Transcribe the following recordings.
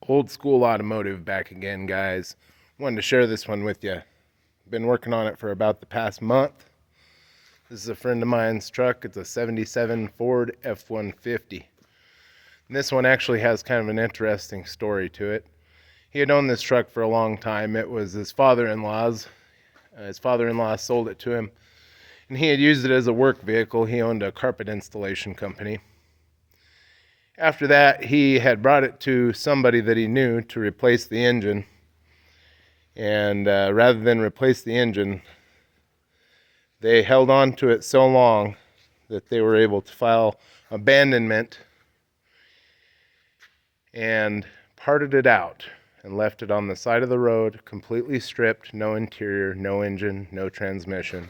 Old school automotive back again, guys. Wanted to share this one with you. Been working on it for about the past month. This is a friend of mine's truck. It's a 77 Ford F150. And this one actually has kind of an interesting story to it. He had owned this truck for a long time. It was his father-in-law's. His father-in-law sold it to him, and he had used it as a work vehicle. He owned a carpet installation company. After that, he had brought it to somebody that he knew to replace the engine. And rather than replace the engine, they held on to it so long that they were able to file abandonment and parted it out and left it on the side of the road, completely stripped, no interior, no engine, no transmission,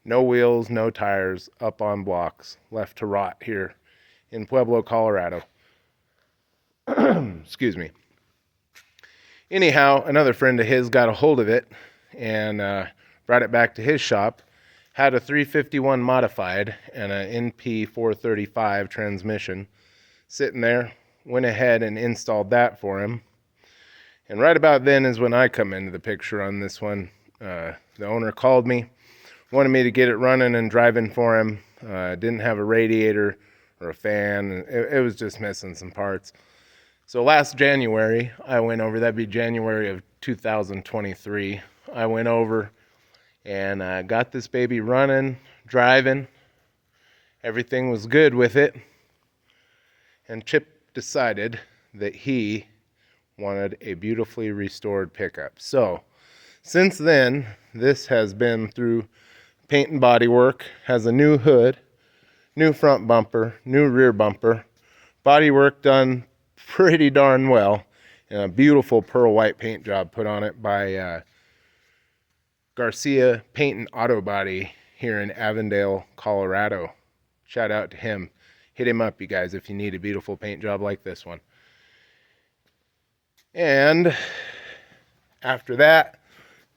no wheels, no tires, up on blocks, left to rot here in Pueblo, Colorado. Excuse me. Anyhow, another friend of his got a hold of it and brought it back to his shop. Had a 351 modified and an NP 435 transmission sitting there. Went ahead and installed that for him. And right about then is when I come into the picture on this one. The owner called me, wanted me to get it running and driving for him. Didn't have a radiator or a fan. It was just missing some parts. So last January, I went over, that'd be January of 2023. I went over and got this baby running, driving. Everything was good with it. And Chip decided that he wanted a beautifully restored pickup. So since then, this has been through paint and body work, has a new hood, new front bumper, new rear bumper, body work done pretty darn well, and a beautiful pearl white paint job put on it by Garcia Paint and Auto Body here in Avondale, Colorado. Shout out to him. Hit him up, you guys, if you need a beautiful paint job like this one. And after that,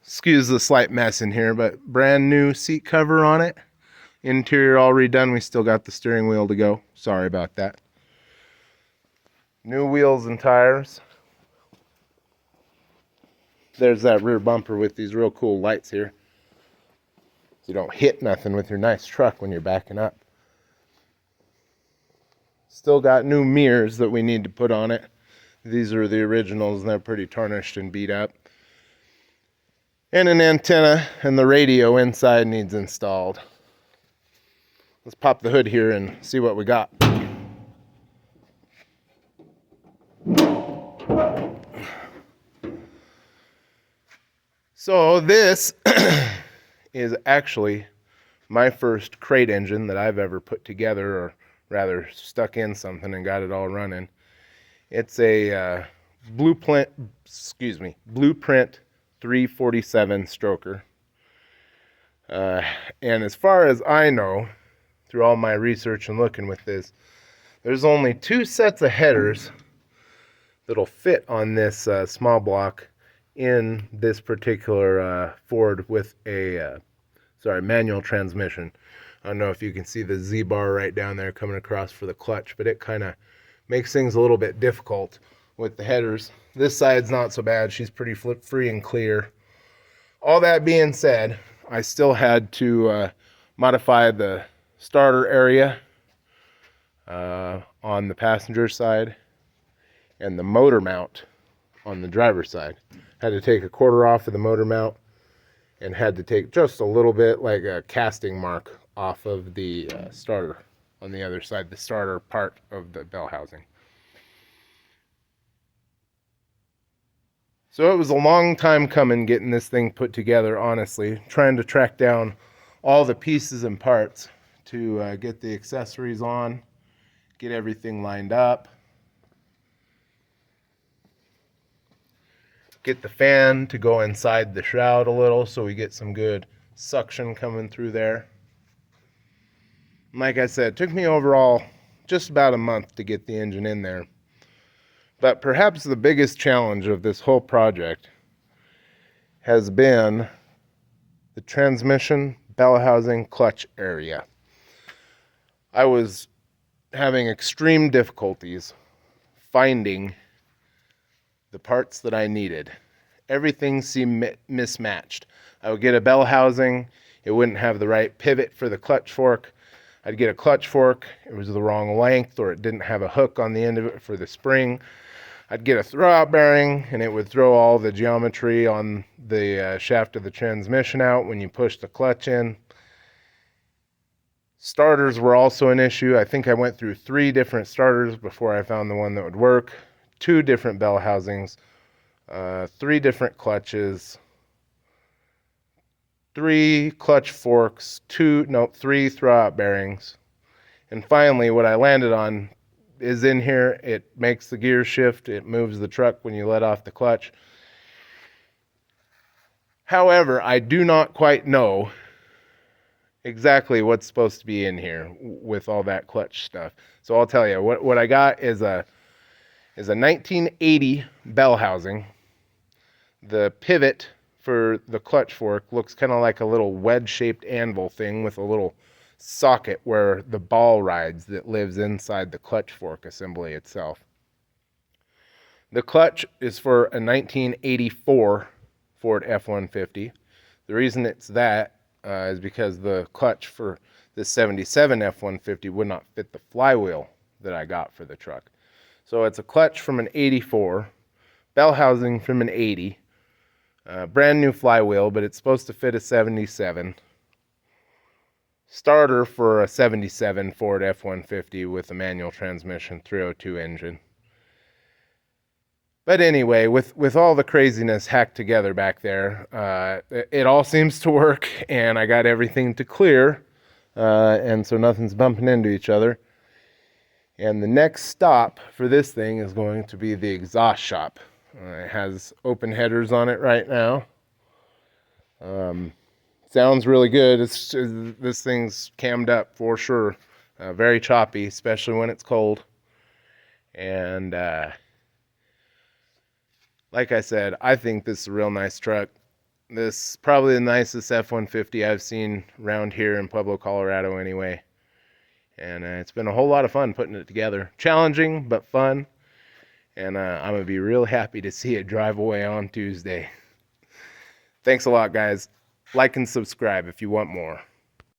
excuse the slight mess in here, but brand new seat cover on it. Interior all redone. We still got the steering wheel to go. Sorry about that. New wheels and tires. There's that rear bumper with these real cool lights here, so you don't hit nothing with your nice truck when you're backing up. Still got new mirrors that we need to put on it. These are the originals and they're pretty tarnished and beat up. And an antenna and the radio inside needs installed. Let's pop the hood here and see what we got. So this is actually my first crate engine that I've ever put together, or rather stuck in something and got it all running. It's a Blueprint 347 stroker. And as far as I know, through all my research and looking with this, there's only two sets of headers that'll fit on this small block in this particular Ford with a manual transmission. I don't know if you can see the Z bar right down there coming across for the clutch, but it kind of makes things a little bit difficult with the headers. This side's not so bad. She's pretty free and clear. All that being said, I still had to modify the starter area on the passenger side and the motor mount on the driver's side. Had to take a quarter off of the motor mount and had to take just a little bit, like a casting mark, off of the starter on the other side, the starter part of the bell housing. So it was a long time coming getting this thing put together, honestly, trying to track down all the pieces and parts to get the accessories on, get everything lined up, get the fan to go inside the shroud a little so we get some good suction coming through there. Like I said, it took me overall just about a month to get the engine in there. But perhaps the biggest challenge of this whole project has been the transmission, bell housing, clutch area. I was having extreme difficulties finding the parts that I needed. Everything seemed mismatched. I would get a bell housing, it wouldn't have the right pivot for the clutch fork. I'd get a clutch fork, it was the wrong length, or it didn't have a hook on the end of it for the spring. I'd get a throwout bearing, and it would throw all the geometry on the shaft of the transmission out when you push the clutch in. Starters were also an issue. I think I went through 3 different starters before I found the one that would work. 2 different bell housings, 3 different clutches, 3 clutch forks, 3 throwout bearings. And finally, what I landed on is in here. It makes the gear shift. It moves the truck when you let off the clutch. However, I do not quite know exactly what's supposed to be in here with all that clutch stuff. So I'll tell you, what I got is a 1980 bell housing. The pivot for the clutch fork looks kind of like a little wedge-shaped anvil thing with a little socket where the ball rides that lives inside the clutch fork assembly itself. The clutch is for a 1984 Ford F150. The reason it's that is because the clutch for the 77 F150 would not fit the flywheel that I got for the truck. So it's a clutch from an 84, bell housing from an 80, brand new flywheel, but it's supposed to fit a 77. Starter for a 77 Ford F150 with a manual transmission 302 engine. But anyway, with all the craziness hacked together back there, it all seems to work, and I got everything to clear, and so nothing's bumping into each other. And the next stop for this thing is going to be the exhaust shop. It has open headers on it right now. Sounds really good. This thing's cammed up for sure. Very choppy, especially when it's cold. And like I said, I think this is a real nice truck. This is probably the nicest F-150 I've seen around here in Pueblo, Colorado anyway. And it's been a whole lot of fun putting it together. Challenging, but fun. And I'm going to be real happy to see it drive away on Tuesday. Thanks a lot, guys. Like and subscribe if you want more.